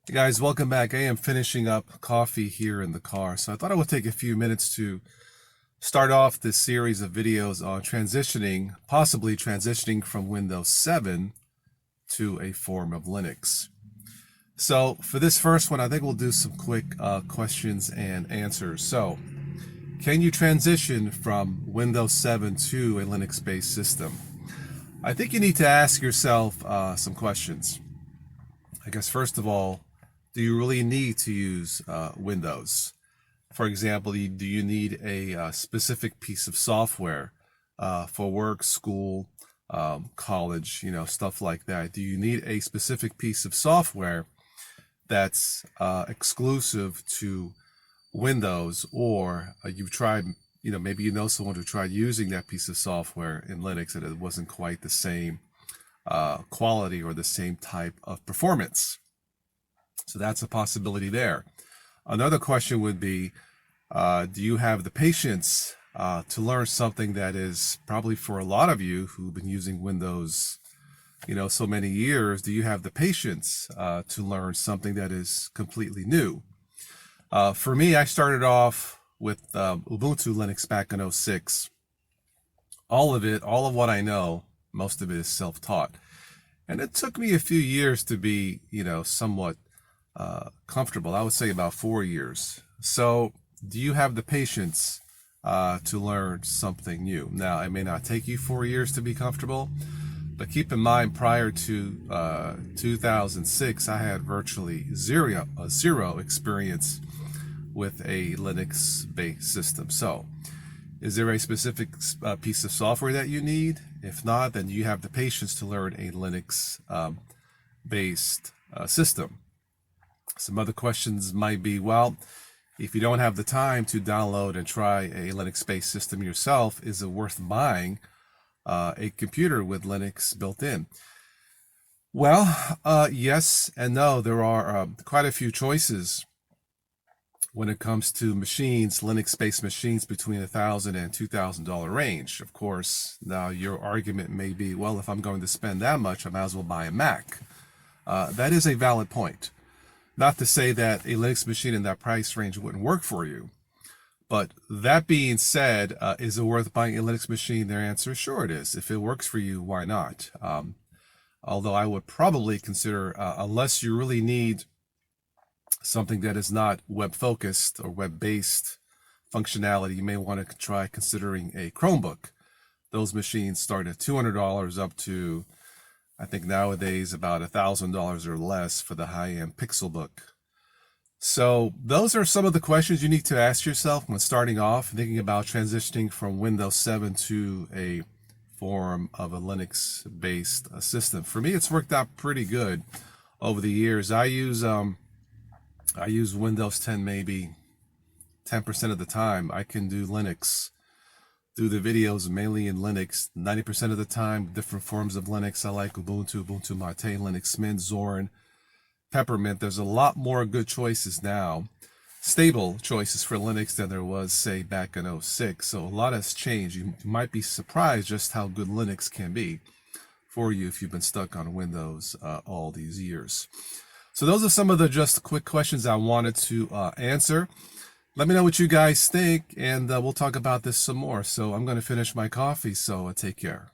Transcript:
Hey guys, welcome back. I am finishing up coffee here in the car, so I thought I would take a few minutes to start off this series of videos on possibly transitioning from Windows 7 to a form of Linux. So for this first one, I think we'll do some quick questions and answers. So, can you transition from Windows 7 to a Linux-based system? I think you need to ask yourself some questions. I guess first of all, do you really need to use Windows? For example, do you need a specific piece of software for work, school, college, stuff like that? Do you need a specific piece of software that's exclusive to Windows, or you've tried, maybe you know someone who tried using that piece of software in Linux and it wasn't quite the same quality or the same type of performance? So that's a possibility there. Another question would be, do you have the patience to learn something that is probably for a lot of you who've been using Windows, so many years, do you have the patience to learn something that is completely new? For me, I started off with Ubuntu Linux back in '06. All of what I know, most of it is self-taught. And it took me a few years to be, somewhat comfortable. I would say about 4 years. So do you have the patience to learn something new? Now, it may not take you 4 years to be comfortable, but keep in mind, prior to 2006, I had virtually zero experience with a Linux-based system. So is there a specific piece of software that you need? If not, then you have the patience to learn a Linux-based system. Some other questions might be, well, if you don't have the time to download and try a Linux-based system yourself, is it worth buying a computer with Linux built in? Well, yes and no. There are quite a few choices when it comes to machines, Linux-based machines between $1,000 and $2,000 range. Of course, now your argument may be, well, if I'm going to spend that much, I might as well buy a Mac. That is a valid point. Not to say that a Linux machine in that price range wouldn't work for you. But that being said, is it worth buying a Linux machine? Their answer is sure it is. If it works for you, why not? Although I would probably consider, unless you really need something that is not web-focused or web-based functionality, you may want to try considering a Chromebook. Those machines start at $200 up to, I think nowadays, about $1,000 or less for the high-end Pixelbook. So those are some of the questions you need to ask yourself when starting off, thinking about transitioning from Windows 7 to a form of a Linux-based system. For me, it's worked out pretty good over the years. I use Windows 10 maybe 10% of the time. I can do the videos mainly in Linux 90% of the time. Different forms of Linux. I like Ubuntu Mate, Linux Mint, Zorin, Peppermint. There's a lot more good choices now, stable choices for Linux than there was, say, back in '06. So a lot has changed. You might be surprised just how good Linux can be for you if you've been stuck on Windows all these years. So those are some of the just quick questions I wanted to answer. Let me know what you guys think, and we'll talk about this some more. So I'm going to finish my coffee, so take care.